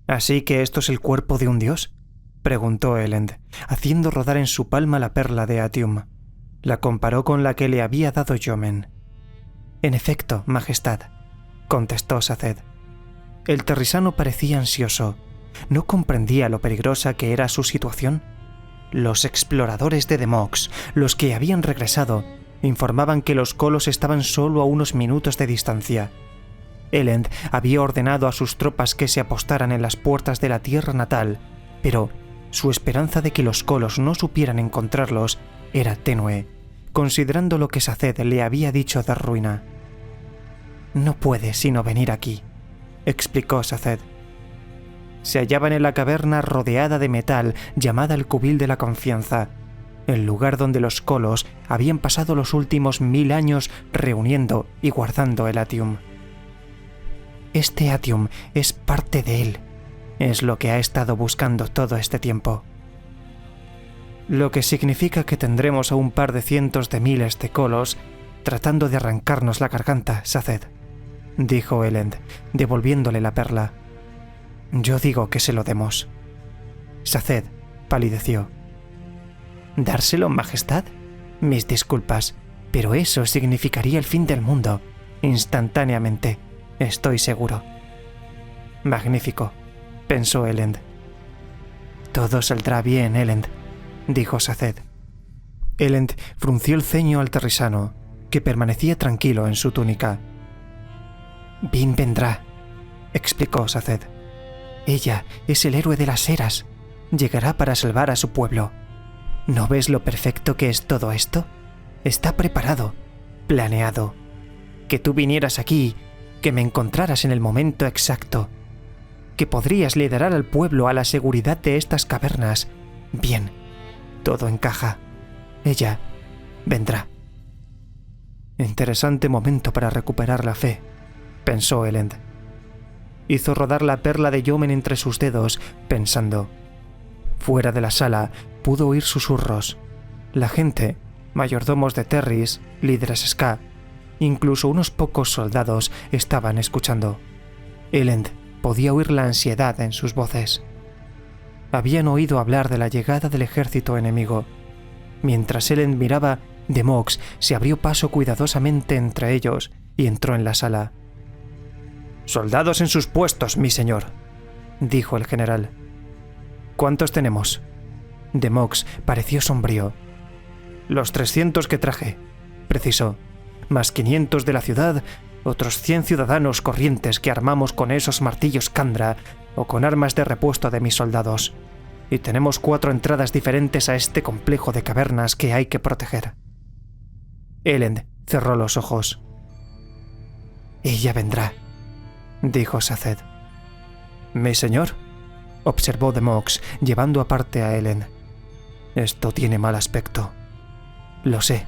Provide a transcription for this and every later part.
¿Así que esto es el cuerpo de un dios?, preguntó Elend, haciendo rodar en su palma la perla de Atium. La comparó con la que le había dado Yomen. «En efecto, Majestad», contestó Saced. El terrisano parecía ansioso. ¿No comprendía lo peligrosa que era su situación? Los exploradores de Demox, los que habían regresado, informaban que los colos estaban solo a unos minutos de distancia. Elend había ordenado a sus tropas que se apostaran en las puertas de la tierra natal, pero su esperanza de que los colos no supieran encontrarlos era tenue, considerando lo que Saced le había dicho de ruina. «No puede sino venir aquí», explicó Saced. Se hallaban en la caverna rodeada de metal llamada el Cubil de la Confianza, el lugar donde los colos habían pasado los últimos 1000 años reuniendo y guardando el Atium. Este Atium es parte de él, es lo que ha estado buscando todo este tiempo. Lo que significa que tendremos a un par de cientos de miles de colos tratando de arrancarnos la garganta, Saced, dijo Elend, devolviéndole la perla. Yo digo que se lo demos. Saced palideció. ¿Dárselo, Majestad? Mis disculpas, pero eso significaría el fin del mundo, instantáneamente, estoy seguro. Magnífico, pensó Elend. Todo saldrá bien, Elend, dijo Saced. Elend frunció el ceño al terrisano, que permanecía tranquilo en su túnica. Vin vendrá, explicó Saced. Ella es el héroe de las eras. Llegará para salvar a su pueblo. ¿No ves lo perfecto que es todo esto? Está preparado, planeado. Que tú vinieras aquí, que me encontraras en el momento exacto, que podrías liderar al pueblo a la seguridad de estas cavernas. Bien, todo encaja. Ella vendrá. Interesante momento para recuperar la fe, pensó Elend. Hizo rodar la perla de Yomen entre sus dedos, pensando. Fuera de la sala pudo oír susurros. La gente, mayordomos de Terris, líderes Ska, incluso unos pocos soldados estaban escuchando. Elend podía oír la ansiedad en sus voces. Habían oído hablar de la llegada del ejército enemigo. Mientras Elend miraba, Demox se abrió paso cuidadosamente entre ellos y entró en la sala. «Soldados en sus puestos, mi señor», dijo el general. «¿Cuántos tenemos?» Demox pareció sombrío. «Los 300 que traje», precisó, «más 500 de la ciudad, otros 100 ciudadanos corrientes que armamos con esos martillos Kandra o con armas de repuesto de mis soldados. Y tenemos 4 entradas diferentes a este complejo de cavernas que hay que proteger». Elend cerró los ojos. «Ella vendrá», dijo Saced. «Mi señor», observó Demox, llevando aparte a Elend. «Esto tiene mal aspecto». «Lo sé»,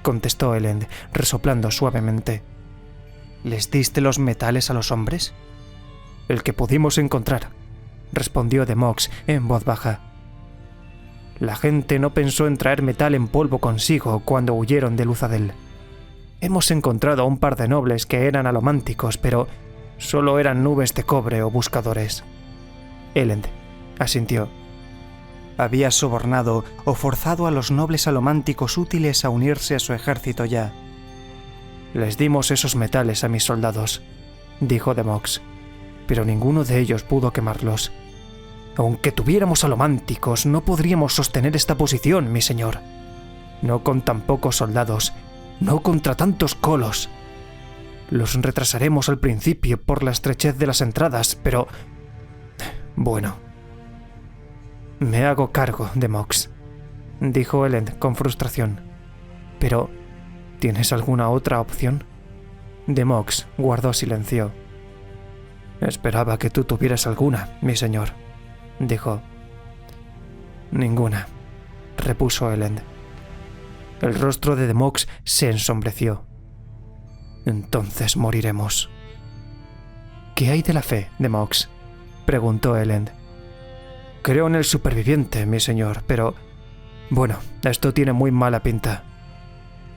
contestó Elend, resoplando suavemente. «¿Les diste los metales a los hombres?» «El que pudimos encontrar», respondió Demox en voz baja. «La gente no pensó en traer metal en polvo consigo cuando huyeron de Luzadel. Hemos encontrado a un par de nobles que eran alománticos, pero solo eran nubes de cobre o buscadores». Elend asintió. Había sobornado o forzado a los nobles alománticos útiles a unirse a su ejército ya. «Les dimos esos metales a mis soldados», dijo Demox, «pero ninguno de ellos pudo quemarlos. Aunque tuviéramos alománticos, no podríamos sostener esta posición, mi señor. No con tan pocos soldados, no contra tantos colos. Los retrasaremos al principio por la estrechez de las entradas, pero... bueno». «Me hago cargo, Demox», dijo Elend con frustración. «Pero, ¿tienes alguna otra opción?» Demox guardó silencio. «Esperaba que tú tuvieras alguna, mi señor», dijo. «Ninguna», repuso Elend. El rostro de Demox se ensombreció. «Entonces moriremos». «¿Qué hay de la fe, Demox?», preguntó Elend. «Creo en el superviviente, mi señor, pero... bueno, esto tiene muy mala pinta.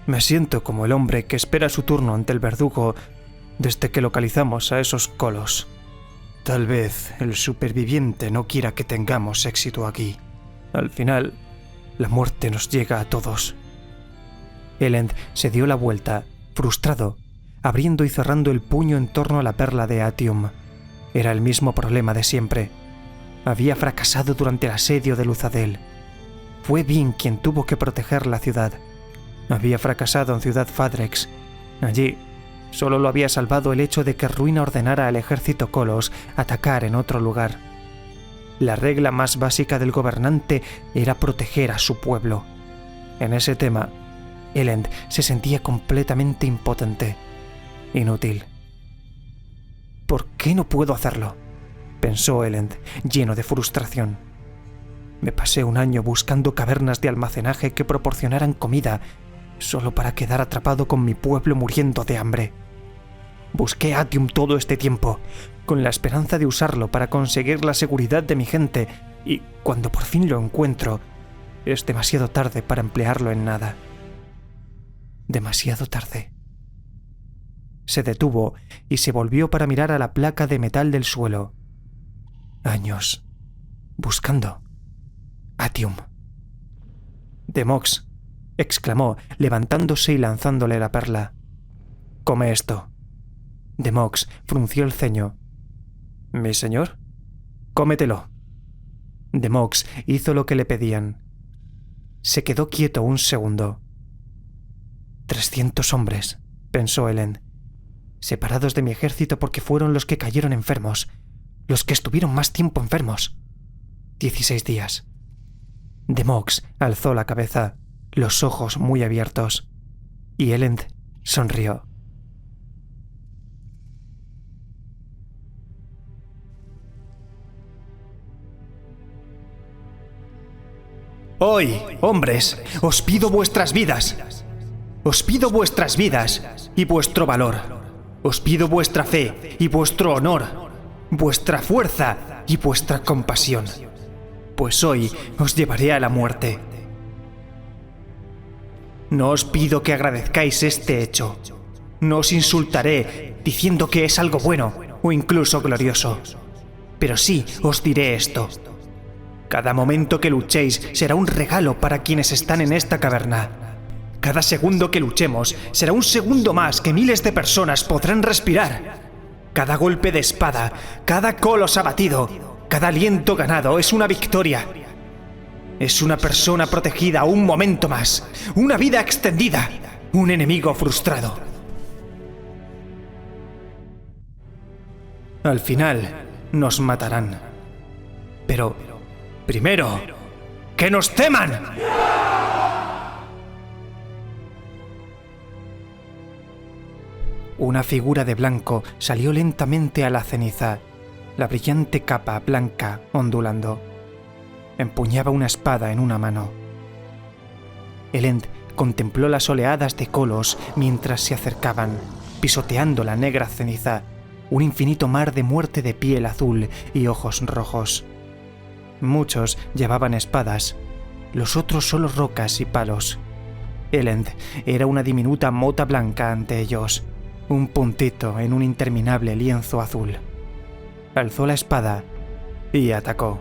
Me siento como el hombre que espera su turno ante el verdugo desde que localizamos a esos colos». Tal vez el superviviente no quiera que tengamos éxito aquí. Al final, la muerte nos llega a todos. Elend se dio la vuelta, frustrado, abriendo y cerrando el puño en torno a la perla de Atium. Era el mismo problema de siempre. Había fracasado durante el asedio de Luthadel. Fue Vin quien tuvo que proteger la ciudad. Había fracasado en Ciudad Fadrex. Allí solo lo había salvado el hecho de que Ruina ordenara al ejército Kolos atacar en otro lugar. La regla más básica del gobernante era proteger a su pueblo. En ese tema, Elend se sentía completamente impotente. Inútil. ¿Por qué no puedo hacerlo?, pensó Elend, lleno de frustración. Me pasé un año buscando cavernas de almacenaje que proporcionaran comida, solo para quedar atrapado con mi pueblo muriendo de hambre. Busqué Atium todo este tiempo, con la esperanza de usarlo para conseguir la seguridad de mi gente, y cuando por fin lo encuentro, es demasiado tarde para emplearlo en nada. Demasiado tarde. Se detuvo y se volvió para mirar a la placa de metal del suelo. Años buscando Atium. Demox, exclamó, levantándose y lanzándole la perla. Come esto. Demox frunció el ceño. ¿Mi señor? Cómetelo. Demox hizo lo que le pedían. Se quedó quieto un segundo. 300 hombres, pensó Elend, separados de mi ejército porque fueron los que cayeron enfermos, los que estuvieron más tiempo enfermos. 16 días. Demox alzó la cabeza, los ojos muy abiertos, y Elend sonrió. Hoy, hombres, os pido vuestras vidas. Os pido vuestras vidas y vuestro valor. Os pido vuestra fe y vuestro honor, vuestra fuerza y vuestra compasión. Pues hoy os llevaré a la muerte. No os pido que agradezcáis este hecho. No os insultaré diciendo que es algo bueno o incluso glorioso. Pero sí os diré esto. Cada momento que luchéis será un regalo para quienes están en esta caverna. Cada segundo que luchemos será un segundo más que miles de personas podrán respirar. Cada golpe de espada, cada Kolos abatido, cada aliento ganado es una victoria. Es una persona protegida un momento más, una vida extendida, un enemigo frustrado. Al final nos matarán. Pero primero, ¡que nos teman! Una figura de blanco salió lentamente a la ceniza, la brillante capa blanca ondulando. Empuñaba una espada en una mano. Elend contempló las oleadas de Kolos mientras se acercaban, pisoteando la negra ceniza, un infinito mar de muerte de piel azul y ojos rojos. Muchos llevaban espadas, los otros solo rocas y palos. Elend era una diminuta mota blanca ante ellos, un puntito en un interminable lienzo azul. Alzó la espada y atacó.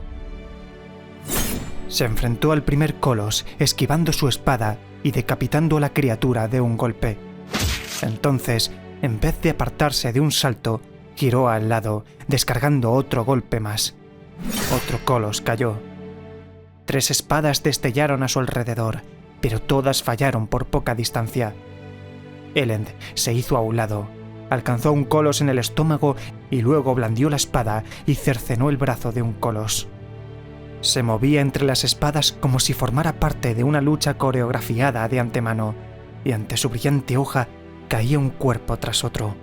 Se enfrentó al primer Kolos, esquivando su espada y decapitando a la criatura de un golpe. Entonces, en vez de apartarse de un salto, giró al lado, descargando otro golpe más. Otro Kolos cayó. 3 espadas destellaron a su alrededor, pero todas fallaron por poca distancia. Elend se hizo a un lado, alcanzó un Kolos en el estómago y luego blandió la espada y cercenó el brazo de un Kolos. Se movía entre las espadas como si formara parte de una lucha coreografiada de antemano, y ante su brillante hoja caía un cuerpo tras otro.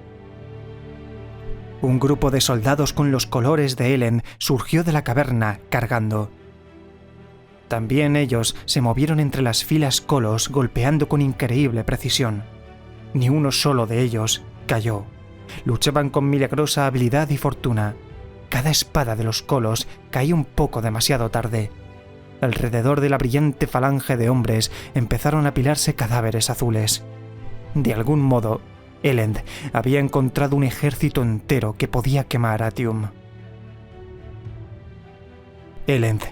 Un grupo de soldados con los colores de Elend surgió de la caverna cargando. También ellos se movieron entre las filas Kolos golpeando con increíble precisión. Ni uno solo de ellos cayó. Luchaban con milagrosa habilidad y fortuna. Cada espada de los Kolos caía un poco demasiado tarde. Alrededor de la brillante falange de hombres empezaron a apilarse cadáveres azules. De algún modo, Elend había encontrado un ejército entero que podía quemar Atium. Elend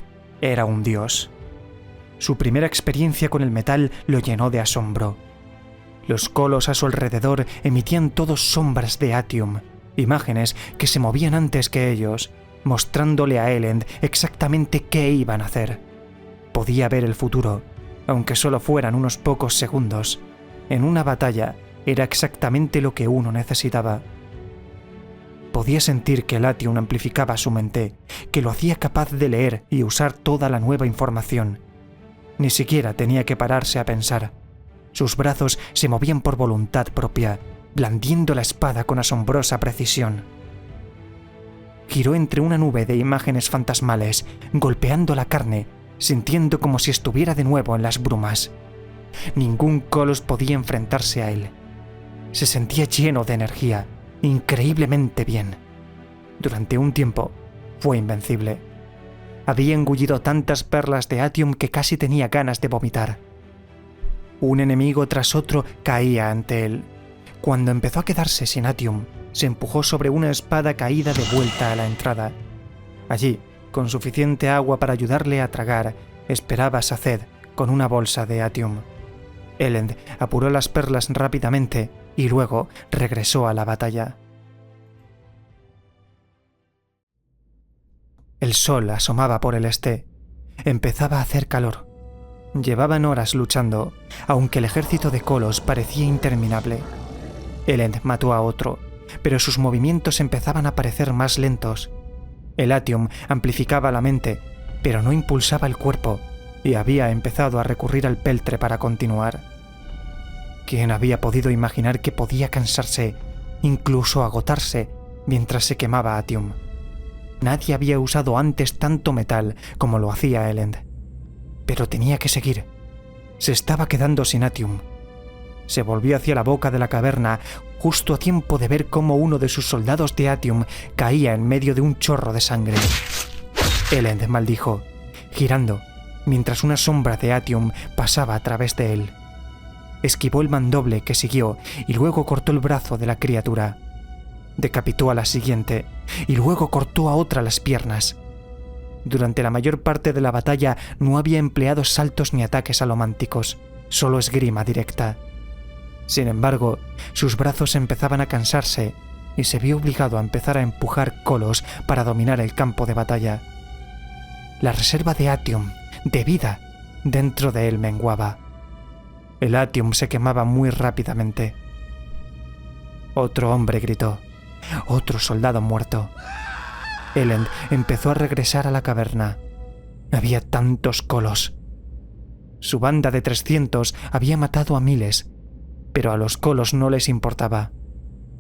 era un dios. Su primera experiencia con el metal lo llenó de asombro. Los colos a su alrededor emitían todos sombras de Atium, imágenes que se movían antes que ellos, mostrándole a Elend exactamente qué iban a hacer. Podía ver el futuro, aunque solo fueran unos pocos segundos. En una batalla era exactamente lo que uno necesitaba. Podía sentir que el Atium amplificaba su mente, que lo hacía capaz de leer y usar toda la nueva información. Ni siquiera tenía que pararse a pensar. Sus brazos se movían por voluntad propia, blandiendo la espada con asombrosa precisión. Giró entre una nube de imágenes fantasmales, golpeando la carne, sintiendo como si estuviera de nuevo en las brumas. Ningún colos podía enfrentarse a él. Se sentía lleno de energía, increíblemente bien. Durante un tiempo, fue invencible. Había engullido tantas perlas de Atium que casi tenía ganas de vomitar. Un enemigo tras otro caía ante él. Cuando empezó a quedarse sin Atium, se empujó sobre una espada caída de vuelta a la entrada. Allí, con suficiente agua para ayudarle a tragar, esperaba Saced con una bolsa de Atium. Elend apuró las perlas rápidamente y luego regresó a la batalla. El sol asomaba por el este. Empezaba a hacer calor. Llevaban horas luchando, aunque el ejército de colos parecía interminable. Elend mató a otro, pero sus movimientos empezaban a parecer más lentos. El Atium amplificaba la mente, pero no impulsaba el cuerpo, y había empezado a recurrir al peltre para continuar. ¿Quién había podido imaginar que podía cansarse, incluso agotarse, mientras se quemaba Atium? Nadie había usado antes tanto metal como lo hacía Elend. Pero tenía que seguir. Se estaba quedando sin Atium. Se volvió hacia la boca de la caverna, justo a tiempo de ver cómo uno de sus soldados de Atium caía en medio de un chorro de sangre. Elend maldijo, girando, mientras una sombra de Atium pasaba a través de él. Esquivó el mandoble que siguió y luego cortó el brazo de la criatura. Decapitó a la siguiente y luego cortó a otra las piernas. Durante la mayor parte de la batalla no había empleado saltos ni ataques alománticos, solo esgrima directa. Sin embargo, sus brazos empezaban a cansarse y se vio obligado a empezar a empujar colos para dominar el campo de batalla. La reserva de Atium, de vida, dentro de él menguaba. El Atium se quemaba muy rápidamente. Otro hombre gritó. Otro soldado muerto. Elend empezó a regresar a la caverna. Había tantos colos. Su banda de 300 había matado a miles, pero a los colos no les importaba.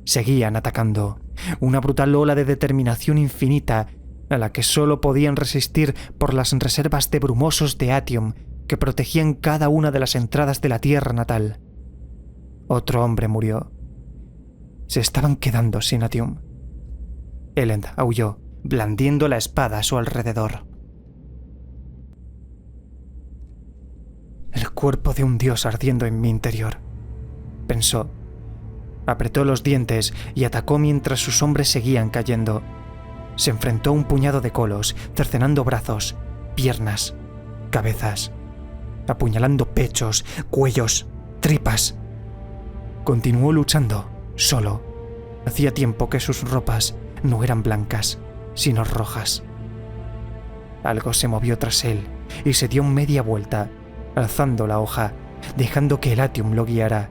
Seguían atacando, una brutal ola de determinación infinita a la que solo podían resistir por las reservas de brumosos de Atium que protegían cada una de las entradas de la tierra natal. Otro hombre murió. Se estaban quedando sin Atium. Elend aulló, blandiendo la espada a su alrededor. El cuerpo de un dios ardiendo en mi interior, pensó. Apretó los dientes y atacó mientras sus hombres seguían cayendo. Se enfrentó a un puñado de colos, cercenando brazos, piernas, cabezas, apuñalando pechos, cuellos, tripas. Continuó luchando, solo. Hacía tiempo que sus ropas no eran blancas, sino rojas. Algo se movió tras él y se dio media vuelta, alzando la hoja, dejando que el Atium lo guiara.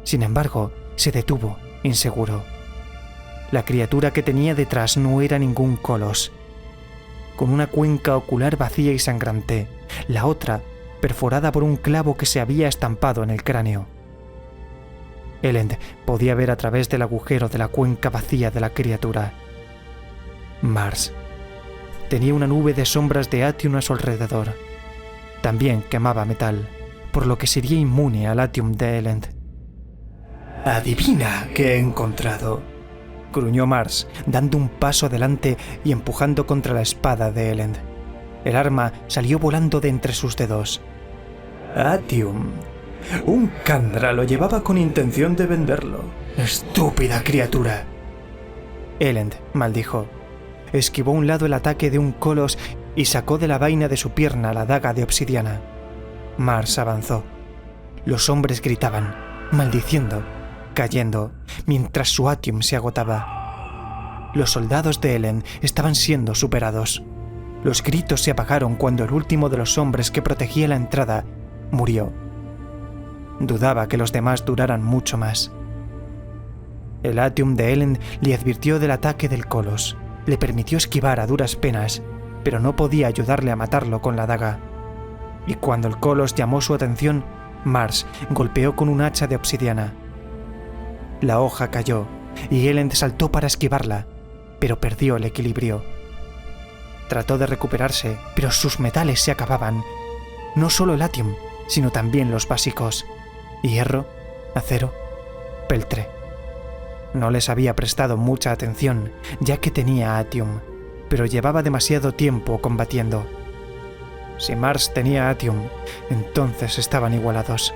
Sin embargo, se detuvo, inseguro. La criatura que tenía detrás no era ningún colos. Con una cuenca ocular vacía y sangrante, la otra perforada por un clavo que se había estampado en el cráneo. Elend podía ver a través del agujero de la cuenca vacía de la criatura. Mars. Tenía una nube de sombras de Atium a su alrededor. También quemaba metal, por lo que sería inmune al Atium de Elend. «Adivina qué he encontrado», gruñó Mars, dando un paso adelante y empujando contra la espada de Elend. El arma salió volando de entre sus dedos. «Atium. Un Kandra lo llevaba con intención de venderlo. ¡Estúpida criatura!». Elend maldijo. Esquivó a un lado el ataque de un colos y sacó de la vaina de su pierna la daga de obsidiana. Mars avanzó. Los hombres gritaban, maldiciendo, cayendo, mientras su atium se agotaba. Los soldados de Elend estaban siendo superados. Los gritos se apagaron cuando el último de los hombres que protegía la entrada murió. Dudaba que los demás duraran mucho más. El atium de Elend le advirtió del ataque del Kolos. Le permitió esquivar a duras penas, pero no podía ayudarle a matarlo con la daga. Y cuando el Kolos llamó su atención, Mars golpeó con un hacha de obsidiana. La hoja cayó y Elend saltó para esquivarla, pero perdió el equilibrio. Trató de recuperarse, pero sus metales se acababan. No solo el atium, sino también los básicos: hierro, acero, peltre. No les había prestado mucha atención, ya que tenía atium, pero llevaba demasiado tiempo combatiendo. Si Mars tenía atium, entonces estaban igualados.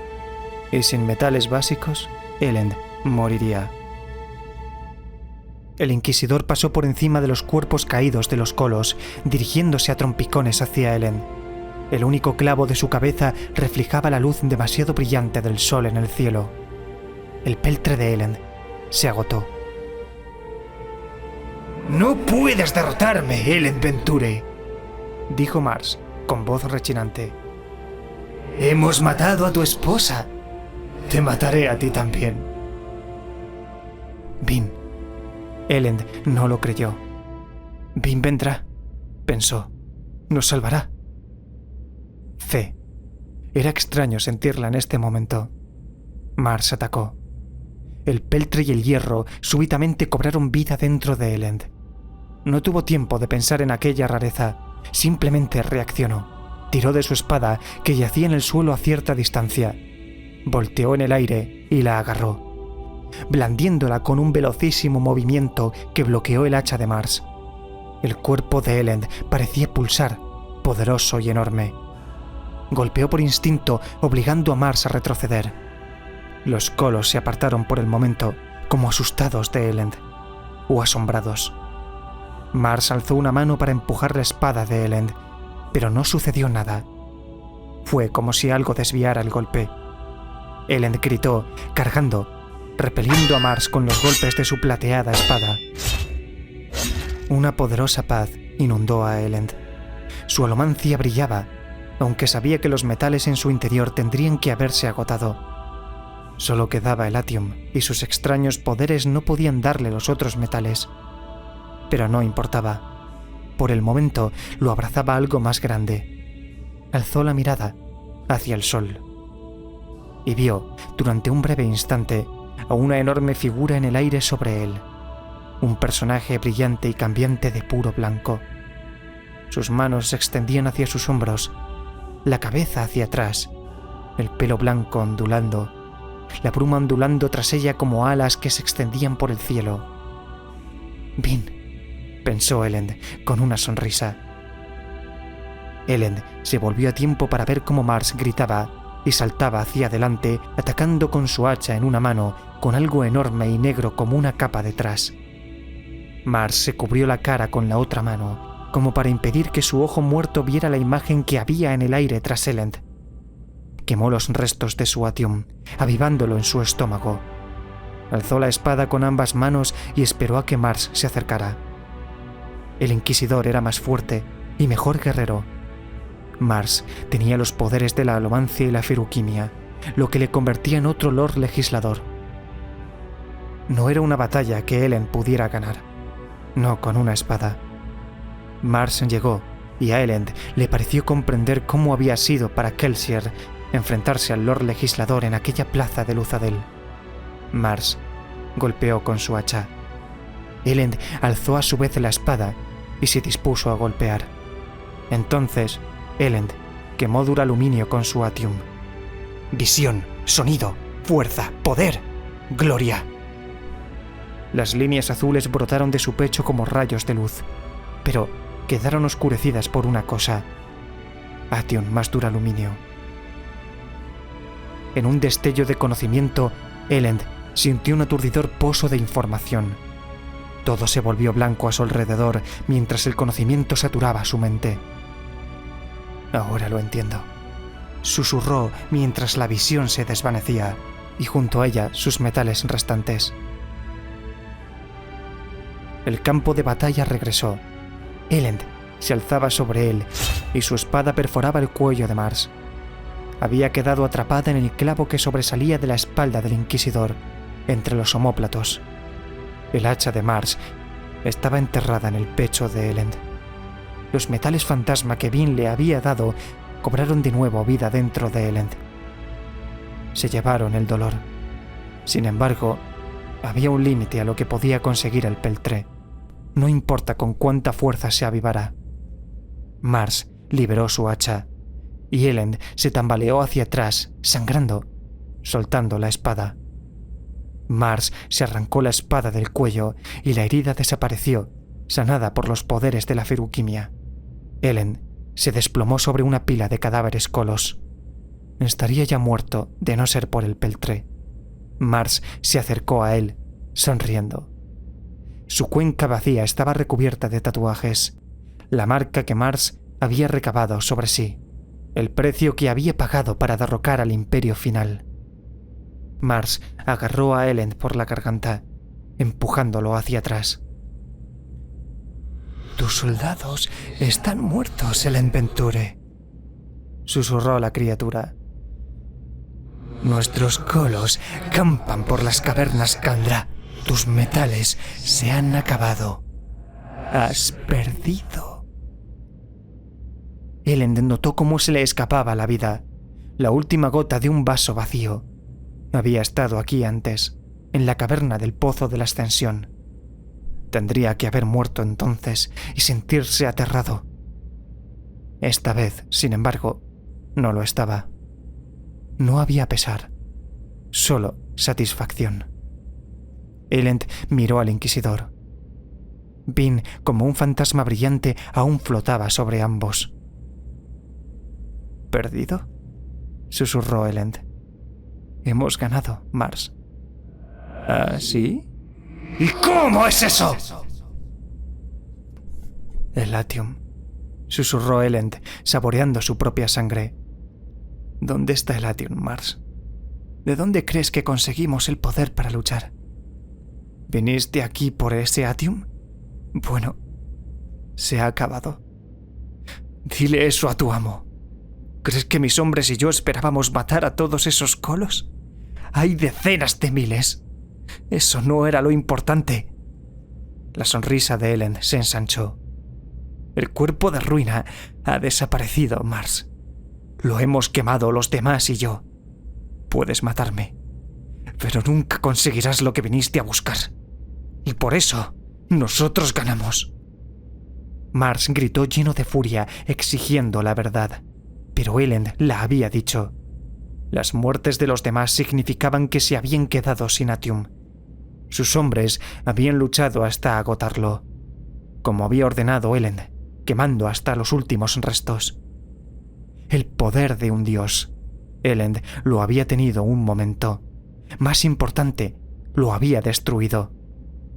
Y sin metales básicos, Elend moriría. El inquisidor pasó por encima de los cuerpos caídos de los Kolos, dirigiéndose a trompicones hacia Elend. El único clavo de su cabeza reflejaba la luz demasiado brillante del sol en el cielo. El peltre de Elend se agotó. «No puedes derrotarme, Elend Venture», dijo Mars con voz rechinante. «Hemos matado a tu esposa. Te mataré a ti también». Vin. Elend no lo creyó. Vin vendrá, pensó. Nos salvará. Fe. Era extraño sentirla en este momento. Mars atacó. El peltre y el hierro súbitamente cobraron vida dentro de Elend. No tuvo tiempo de pensar en aquella rareza. Simplemente reaccionó. Tiró de su espada, que yacía en el suelo a cierta distancia. Volteó en el aire y la agarró, blandiéndola con un velocísimo movimiento que bloqueó el hacha de Mars. El cuerpo de Elend parecía pulsar, poderoso y enorme. Golpeó por instinto, obligando a Mars a retroceder. Los Kolos se apartaron por el momento, como asustados de Elend, o asombrados. Mars alzó una mano para empujar la espada de Elend, pero no sucedió nada. Fue como si algo desviara el golpe. Elend gritó, cargando, repeliendo a Mars con los golpes de su plateada espada. Una poderosa paz inundó a Elend. Su alomancia brillaba, aunque sabía que los metales en su interior tendrían que haberse agotado. Solo quedaba el atium, y sus extraños poderes no podían darle los otros metales. Pero no importaba. Por el momento lo abrazaba algo más grande. Alzó la mirada hacia el sol y vio, durante un breve instante, a una enorme figura en el aire sobre él. Un personaje brillante y cambiante de puro blanco. Sus manos se extendían hacia sus hombros, la cabeza hacia atrás, el pelo blanco ondulando, la bruma ondulando tras ella como alas que se extendían por el cielo. «Vin», pensó Elend con una sonrisa. Elend se volvió a tiempo para ver cómo Mars gritaba y saltaba hacia adelante, atacando con su hacha en una mano, con algo enorme y negro como una capa detrás. Mars se cubrió la cara con la otra mano, como para impedir que su ojo muerto viera la imagen que había en el aire tras Elend. Quemó los restos de su atium, avivándolo en su estómago. Alzó la espada con ambas manos y esperó a que Mars se acercara. El inquisidor era más fuerte y mejor guerrero. Mars tenía los poderes de la alomancia y la feruquimia, lo que le convertía en otro Lord Legislador. No era una batalla que Elend pudiera ganar, no con una espada. Mars llegó y a Elend le pareció comprender cómo había sido para Kelsier enfrentarse al Lord Legislador en aquella plaza de Luthadel. Mars golpeó con su hacha. Elend alzó a su vez la espada y se dispuso a golpear. Entonces, Elend quemó duraluminio con su atium. Visión, sonido, fuerza, poder, gloria. Las líneas azules brotaron de su pecho como rayos de luz, pero quedaron oscurecidas por una cosa: atium más duraluminio. En un destello de conocimiento, Elend sintió un aturdidor pozo de información. Todo se volvió blanco a su alrededor mientras el conocimiento saturaba su mente. Ahora lo entiendo. Susurró mientras la visión se desvanecía y junto a ella sus metales restantes. El campo de batalla regresó. Elend se alzaba sobre él y su espada perforaba el cuello de Mars. Había quedado atrapada en el clavo que sobresalía de la espalda del inquisidor, entre los omóplatos. El hacha de Mars estaba enterrada en el pecho de Elend. Los metales fantasma que Vin le había dado cobraron de nuevo vida dentro de Elend. Se llevaron el dolor. Sin embargo, había un límite a lo que podía conseguir el peltré. No importa con cuánta fuerza se avivara. Mars liberó su hacha y Elend se tambaleó hacia atrás, sangrando, soltando la espada. Mars se arrancó la espada del cuello y la herida desapareció, sanada por los poderes de la feruquimia. Elend se desplomó sobre una pila de cadáveres colos. Estaría ya muerto de no ser por el peltré. Mars se acercó a él, sonriendo. Su cuenca vacía estaba recubierta de tatuajes, la marca que Mars había recabado sobre sí, el precio que había pagado para derrocar al Imperio Final. Mars agarró a Elend por la garganta, empujándolo hacia atrás. «Tus soldados están muertos, Elend Venture», susurró la criatura. «Nuestros colos campan por las cavernas Kandra. Tus metales se han acabado. Has perdido». Elend notó cómo se le escapaba la vida, la última gota de un vaso vacío. Había estado aquí antes, en la caverna del Pozo de la Ascensión. Tendría que haber muerto entonces y sentirse aterrado. Esta vez, sin embargo, no lo estaba. No había pesar, solo satisfacción. Elend miró al inquisidor. Vin, como un fantasma brillante, aún flotaba sobre ambos. ¿Perdido?, susurró Elend. «Hemos ganado, Mars». ¿Ah, sí? «¿Y cómo es eso?». «El Latium», susurró Elend, saboreando su propia sangre. «¿Dónde está el Latium, Mars? ¿De dónde crees que conseguimos el poder para luchar? ¿Viniste aquí por ese Atium? Bueno, se ha acabado. Dile eso a tu amo. ¿Crees que mis hombres y yo esperábamos matar a todos esos colos? Hay decenas de miles. Eso no era lo importante». La sonrisa de Elend se ensanchó. «El cuerpo de ruina ha desaparecido, Mars. Lo hemos quemado los demás y yo. Puedes matarme, pero nunca conseguirás lo que viniste a buscar. Y por eso, nosotros ganamos». Mars gritó lleno de furia, exigiendo la verdad. Pero Elend la había dicho. Las muertes de los demás significaban que se habían quedado sin Atium. Sus hombres habían luchado hasta agotarlo, como había ordenado Elend, quemando hasta los últimos restos. El poder de un dios. Elend lo había tenido un momento. Más importante, lo había destruido.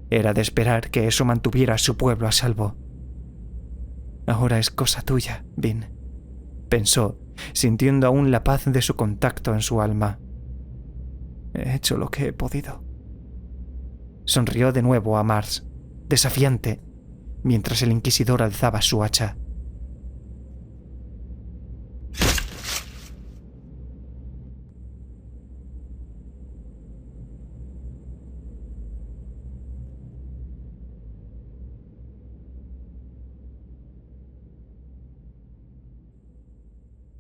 Era de esperar que eso mantuviera a su pueblo a salvo. «Ahora es cosa tuya, Vin», pensó, sintiendo aún la paz de su contacto en su alma. «He hecho lo que he podido». Sonrió de nuevo a Mars, desafiante, mientras el inquisidor alzaba su hacha.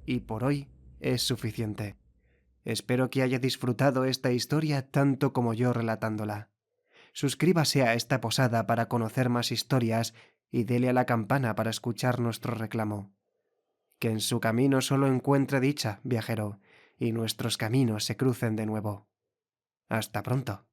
Y por hoy es suficiente. Espero que haya disfrutado esta historia tanto como yo relatándola. Suscríbase a esta posada para conocer más historias y dele a la campana para escuchar nuestro reclamo. Que en su camino solo encuentre dicha, viajero, y nuestros caminos se crucen de nuevo. Hasta pronto.